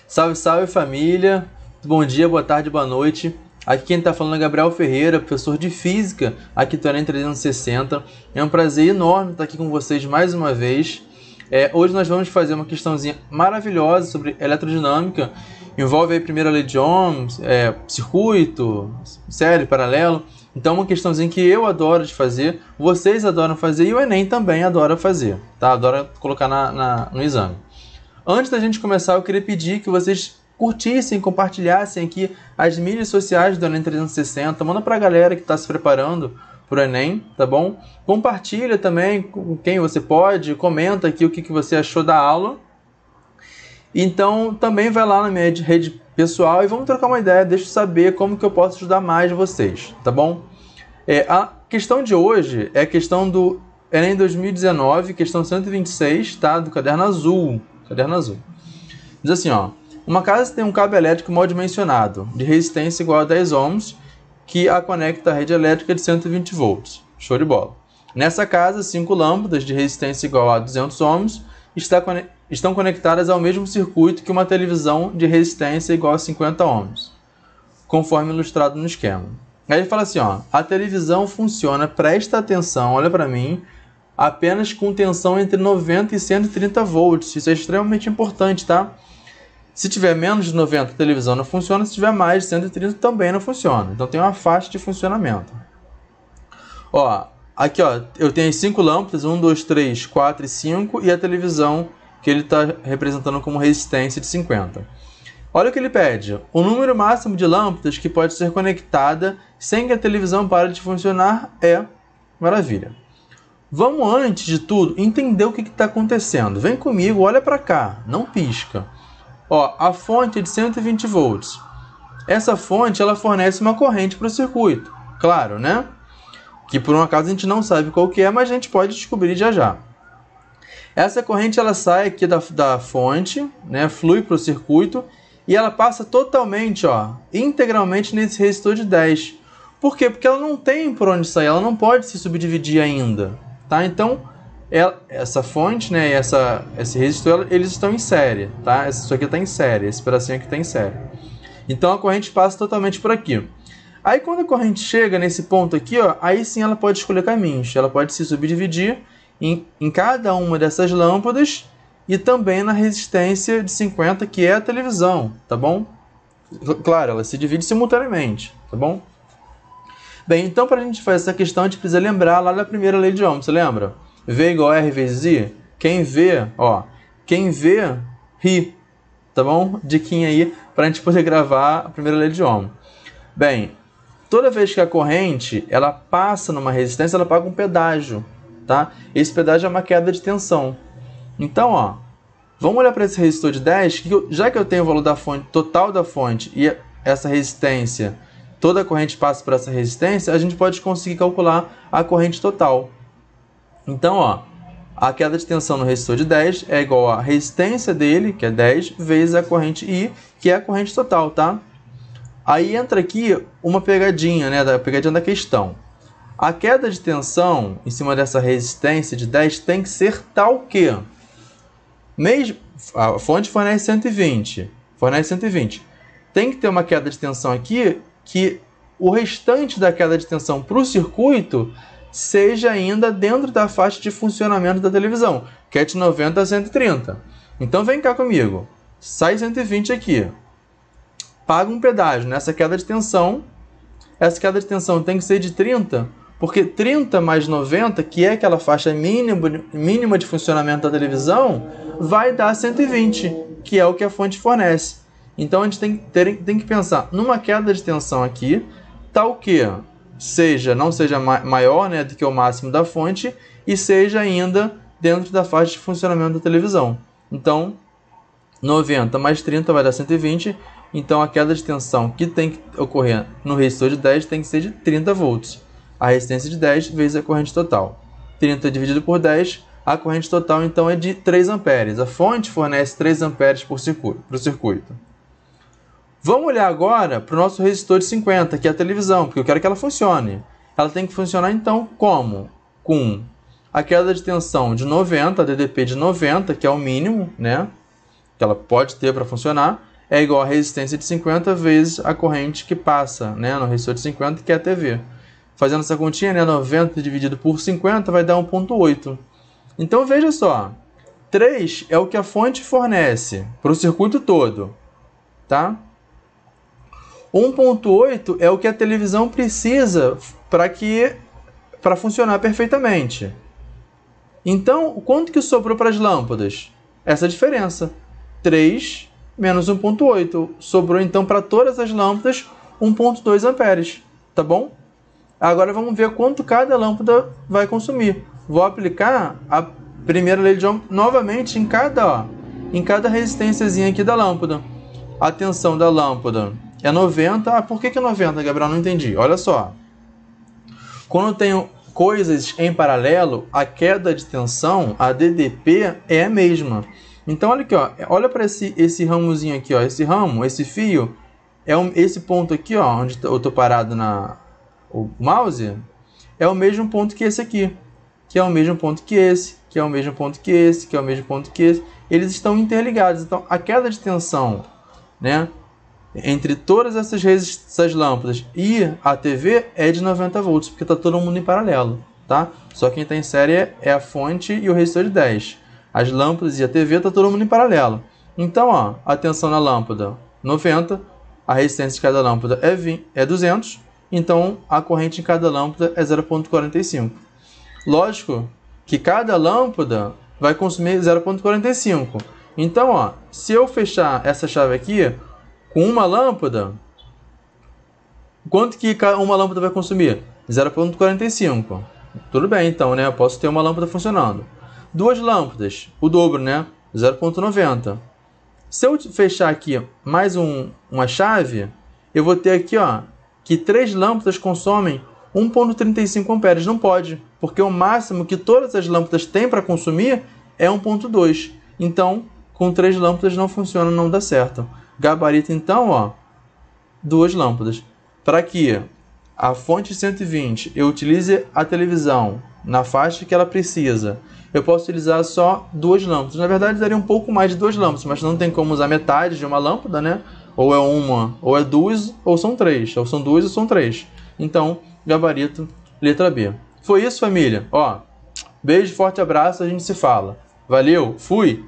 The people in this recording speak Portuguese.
Salve, salve família! Bom dia, boa tarde, boa noite. Aqui quem está falando é Gabriel Ferreira, professor de Física aqui do Enem 360. É um prazer enorme estar aqui com vocês mais uma vez. Hoje nós vamos fazer uma questãozinha maravilhosa sobre eletrodinâmica. Envolve aí a primeira lei de Ohm, circuito, série, paralelo. Então é uma questãozinha que eu adoro de fazer, vocês adoram fazer e o Enem também adora fazer, tá? Adora colocar no exame. Antes da gente começar, eu queria pedir que vocês curtissem, compartilhassem aqui as mídias sociais do Enem 360. Manda pra galera que está se preparando pro Enem, tá bom? Compartilha também com quem você pode, comenta aqui o que você achou da aula. Então, também vai lá na minha rede pessoal e vamos trocar uma ideia, deixa eu saber como que eu posso ajudar mais vocês, tá bom? A questão de hoje é a questão do Enem 2019, questão 126, tá? Do caderno azul. Diz assim, ó. Uma casa tem um cabo elétrico mal dimensionado, de resistência igual a 10 ohms, que a conecta à rede elétrica de 120 volts. Show de bola. Nessa casa, 5 lâmpadas de resistência igual a 200 ohms estão conectadas ao mesmo circuito que uma televisão de resistência igual a 50 ohms, conforme ilustrado no esquema. Aí ele fala assim, ó, a televisão funciona, presta atenção, olha para mim, apenas com tensão entre 90 e 130 volts. Isso é extremamente importante, tá? Se tiver menos de 90, a televisão não funciona. Se tiver mais de 130, também não funciona. Então tem uma faixa de funcionamento. Ó, aqui ó, eu tenho 5 lâmpadas, 1, 2, 3, 4 e 5, e a televisão que ele está representando como resistência de 50. Olha o que ele pede. O número máximo de lâmpadas que pode ser conectada sem que a televisão pare de funcionar é... Maravilha. Vamos, antes de tudo, entender o que está acontecendo. Vem comigo, olha para cá, não pisca. Ó, a fonte é de 120 volts. Essa fonte ela fornece uma corrente para o circuito. Claro, né? Que por um acaso a gente não sabe qual que é, mas a gente pode descobrir já já. Essa corrente ela sai aqui da fonte, né? Flui para o circuito e ela passa totalmente, ó, integralmente nesse resistor de 10. Por quê? Porque ela não tem por onde sair, ela não pode se subdividir ainda. Tá? Então, essa fonte, né, esse resistor, eles estão em série. Tá? Isso aqui está em série, esse pedacinho aqui está em série. Então, a corrente passa totalmente por aqui. Aí, quando a corrente chega nesse ponto aqui, ó, aí sim ela pode escolher caminhos. Ela pode se subdividir em cada uma dessas lâmpadas e também na resistência de 50, que é a televisão. Tá bom? Claro, ela se divide simultaneamente. Tá bom? Bem, então para a gente fazer essa questão, a gente precisa lembrar lá da primeira lei de Ohm, você lembra? V igual a R vezes I. Quem vê, ri, tá bom? Diquinha aí para a gente poder gravar a primeira lei de Ohm. Bem, toda vez que a corrente ela passa numa resistência, ela paga um pedágio, tá? Esse pedágio é uma queda de tensão. Então, ó, vamos olhar para esse resistor de 10, já que eu tenho o valor da fonte, total da fonte e essa resistência, toda a corrente passa por essa resistência, a gente pode conseguir calcular a corrente total. Então, ó, a queda de tensão no resistor de 10 é igual à resistência dele, que é 10, vezes a corrente I, que é a corrente total, tá? Aí entra aqui uma pegadinha, né, a pegadinha da questão. A queda de tensão em cima dessa resistência de 10 tem que ser tal que... A fonte fornece 120. Tem que ter uma queda de tensão aqui que o restante da queda de tensão para o circuito seja ainda dentro da faixa de funcionamento da televisão, que é de 90 a 130. Então vem cá comigo, sai 120 aqui, paga um pedágio nessa queda de tensão, essa queda de tensão tem que ser de 30, porque 30 mais 90, que é aquela faixa mínima de funcionamento da televisão, vai dar 120, que é o que a fonte fornece. Então, a gente tem que pensar numa queda de tensão aqui, tal que não seja maior, né, do que o máximo da fonte e seja ainda dentro da faixa de funcionamento da televisão. Então, 90 mais 30 vai dar 120. Então, a queda de tensão que tem que ocorrer no resistor de 10 tem que ser de 30 volts. A resistência de 10 vezes a corrente total. 30 dividido por 10, a corrente total, então, é de 3 amperes. A fonte fornece 3 amperes para o circuito. Vamos olhar agora para o nosso resistor de 50, que é a televisão, porque eu quero que ela funcione. Ela tem que funcionar, então, como? Com a queda de tensão de 90, a DDP de 90, que é o mínimo, né, que ela pode ter para funcionar, é igual a resistência de 50 vezes a corrente que passa, né, no resistor de 50, que é a TV. Fazendo essa continha, né, 90 dividido por 50 vai dar 1,8. Então veja só, 3 é o que a fonte fornece para o circuito todo, tá? 1,8 é o que a televisão precisa para funcionar perfeitamente. Então, quanto que sobrou para as lâmpadas? Essa diferença, 3 menos 1,8. Sobrou então para todas as lâmpadas 1,2 amperes, tá bom? Agora vamos ver quanto cada lâmpada vai consumir. Vou aplicar a primeira lei de Ohm novamente em cada resistênciazinha aqui da lâmpada. A tensão da lâmpada é 90. Ah, por que 90, Gabriel? Não entendi. Olha só. Quando eu tenho coisas em paralelo, a queda de tensão, a DDP, é a mesma. Então, olha aqui, ó. Olha para esse ramozinho aqui, ó. Esse ramo, esse fio, esse ponto aqui, ó, onde eu estou parado o mouse, é o mesmo ponto que esse aqui, que é o mesmo ponto que esse, que é o mesmo ponto que esse, que é o mesmo ponto que esse. Eles estão interligados. Então, a queda de tensão, né, entre todas essas lâmpadas e a TV é de 90 volts, porque está todo mundo em paralelo, tá? Só quem está em série é a fonte e o resistor de 10. As lâmpadas e a TV está todo mundo em paralelo. Então, ó, a tensão na lâmpada 90, a resistência de cada lâmpada é 200, então a corrente em cada lâmpada é 0,45. Lógico que cada lâmpada vai consumir 0,45. Então, ó, se eu fechar essa chave aqui com uma lâmpada, quanto que uma lâmpada vai consumir? 0,45. Tudo bem, então, né? Eu posso ter uma lâmpada funcionando. Duas lâmpadas, o dobro, né? 0,90. Se eu fechar aqui mais uma chave, eu vou ter aqui, ó, que 3 lâmpadas consomem 1,35 amperes. Não pode, porque o máximo que todas as lâmpadas têm para consumir é 1,2. Então, com 3 lâmpadas não funciona, não dá certo. Gabarito, então, ó, 2 lâmpadas. Para que a fonte 120 eu utilize a televisão na faixa que ela precisa, eu posso utilizar só 2 lâmpadas. Na verdade, daria um pouco mais de 2 lâmpadas, mas não tem como usar metade de uma lâmpada, né? Ou é uma, ou é 2, ou são 3. Ou são 2 ou são 3. Então, gabarito, letra B. Foi isso, família. Ó, beijo, forte abraço, a gente se fala. Valeu, fui!